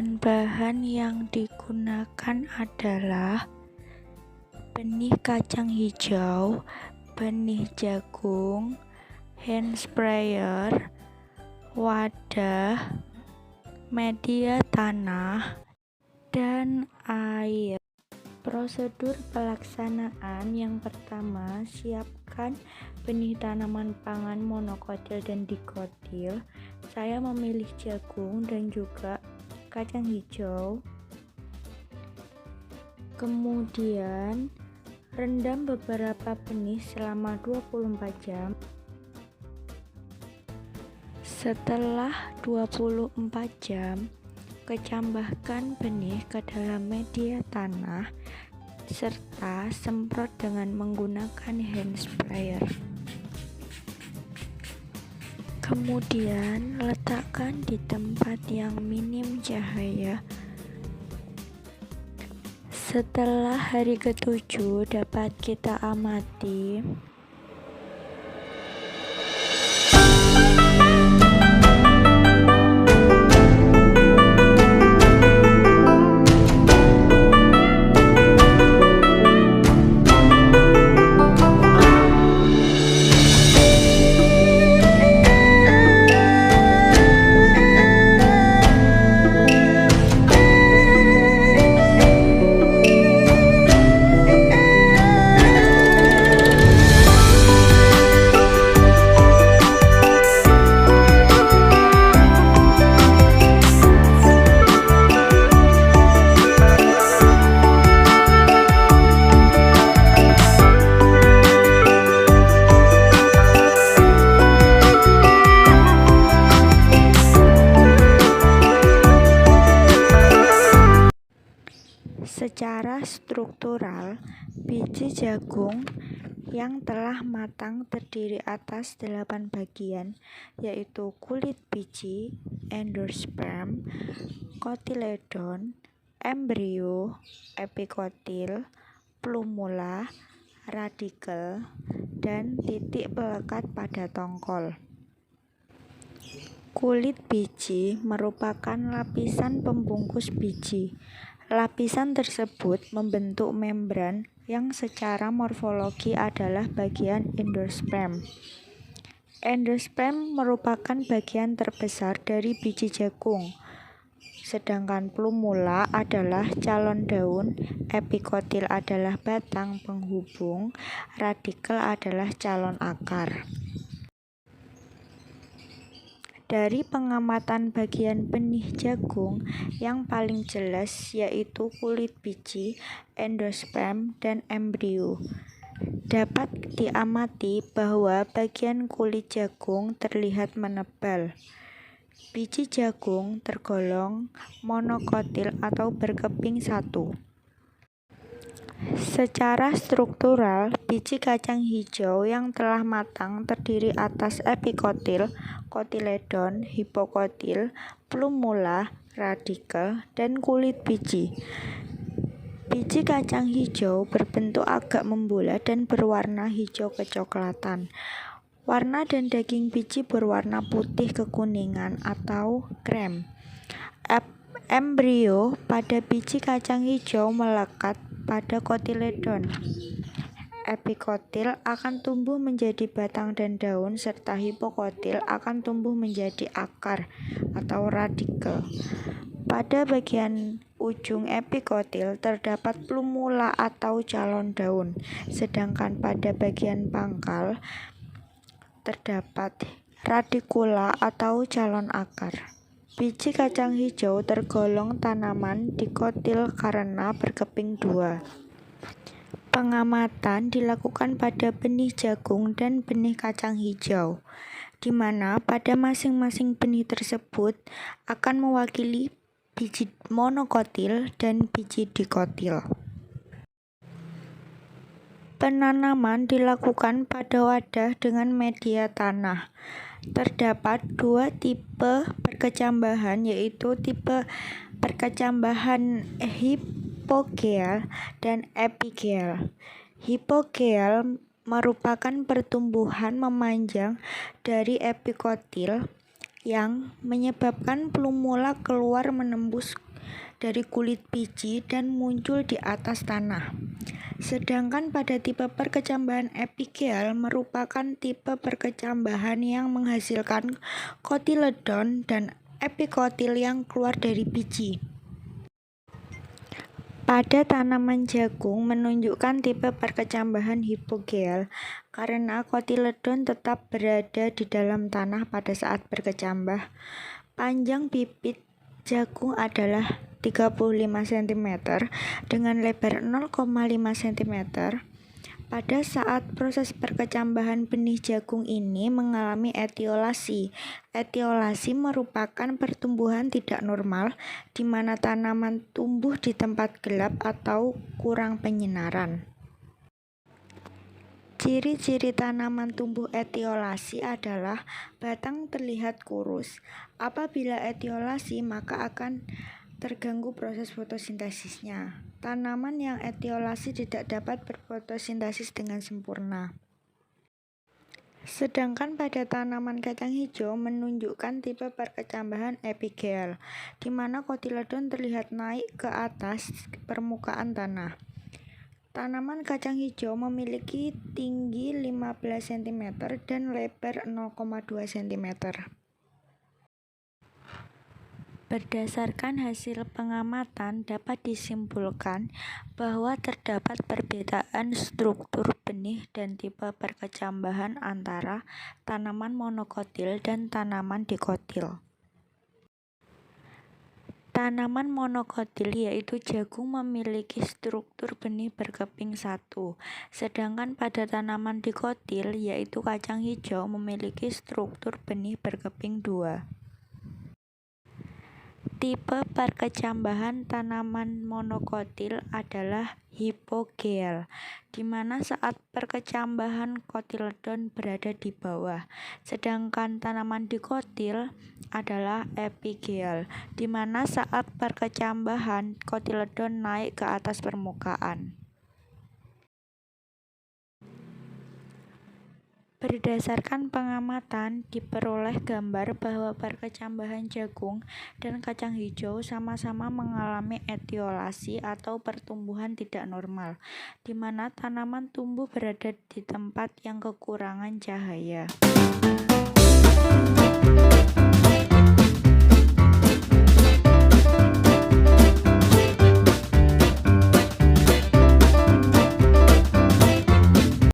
Bahan-bahan yang digunakan adalah benih kacang hijau, benih jagung, hand sprayer, wadah, media tanah, dan air. Prosedur pelaksanaan yang pertama, siapkan benih tanaman pangan monokotil dan dikotil. Saya memilih jagung dan juga kacang hijau. Kemudian rendam beberapa benih selama 24 jam. Setelah 24 jam, kecambahkan benih ke dalam media tanah serta semprot dengan menggunakan hand sprayer. Kemudian letakkan di tempat yang minim cahaya. Setelah hari ke-7 dapat kita amati. Secara struktural, biji jagung yang telah matang terdiri atas 8 bagian, yaitu kulit biji, endosperm, kotiledon, embrio, epikotil, plumula, radikel, dan titik pelekat pada tongkol. Kulit biji merupakan lapisan pembungkus biji. Lapisan tersebut membentuk membran yang secara morfologi adalah bagian endosperm. Endosperm merupakan bagian terbesar dari biji jagung, sedangkan plumula adalah calon daun, epikotil adalah batang penghubung, radikel adalah calon akar. Dari pengamatan bagian benih jagung, yang paling jelas yaitu kulit biji, endosperm, dan embrio. Dapat diamati bahwa bagian kulit jagung terlihat menebal. Biji jagung tergolong monokotil atau berkeping satu. Secara struktural, biji kacang hijau yang telah matang terdiri atas epikotil, kotiledon, hipokotil, plumula, radikel, dan kulit biji. Biji kacang hijau berbentuk agak membulat dan berwarna hijau kecoklatan. Warna dan daging biji berwarna putih kekuningan atau krem. Embrio pada biji kacang hijau melekat pada kotiledon. Epikotil akan tumbuh menjadi batang dan daun, serta hipokotil akan tumbuh menjadi akar atau radikel. Pada bagian ujung epikotil terdapat plumula atau calon daun, sedangkan pada bagian pangkal terdapat radikula atau calon akar. Biji kacang hijau tergolong tanaman dikotil karena berkeping 2. Pengamatan dilakukan pada benih jagung dan benih kacang hijau, di mana pada masing-masing benih tersebut akan mewakili biji monokotil dan biji dikotil. Penanaman dilakukan pada wadah dengan media tanah. Terdapat 2 tipe perkecambahan, yaitu tipe perkecambahan hipogeal dan epigeal. Hipogeal merupakan pertumbuhan memanjang dari epikotil yang menyebabkan plumula keluar menembus dari kulit biji dan muncul di atas tanah. Sedangkan pada tipe perkecambahan epigel merupakan tipe perkecambahan yang menghasilkan kotiledon dan epikotil yang keluar dari biji. Pada tanaman jagung menunjukkan tipe perkecambahan hipogel karena kotiledon tetap berada di dalam tanah pada saat berkecambah. Panjang bibit jagung adalah 35 cm dengan lebar 0,5 cm. Pada saat proses perkecambahan benih jagung ini mengalami etiolasi. Etiolasi merupakan pertumbuhan tidak normal di mana tanaman tumbuh di tempat gelap atau kurang penyinaran. Ciri-ciri tanaman tumbuh etiolasi adalah batang terlihat kurus. Apabila etiolasi, maka akan terganggu proses fotosintesisnya. Tanaman yang etiolasi tidak dapat berfotosintesis dengan sempurna. Sedangkan pada tanaman kacang hijau menunjukkan tipe perkecambahan epigel, di mana kotiledon terlihat naik ke atas permukaan tanah. Tanaman kacang hijau memiliki tinggi 15 cm dan lebar 0,2 cm. Berdasarkan hasil pengamatan dapat disimpulkan bahwa terdapat perbedaan struktur benih dan tipe perkecambahan antara tanaman monokotil dan tanaman dikotil. Tanaman monokotil yaitu jagung memiliki struktur benih berkeping satu, sedangkan pada tanaman dikotil yaitu kacang hijau memiliki struktur benih berkeping dua. Tipe perkecambahan tanaman monokotil adalah hipogel, di mana saat perkecambahan kotiledon berada di bawah, sedangkan tanaman dikotil adalah epigel, di mana saat perkecambahan kotiledon naik ke atas permukaan. Berdasarkan pengamatan, diperoleh gambar bahwa perkecambahan jagung dan kacang hijau sama-sama mengalami etiolasi atau pertumbuhan tidak normal, di mana tanaman tumbuh berada di tempat yang kekurangan cahaya.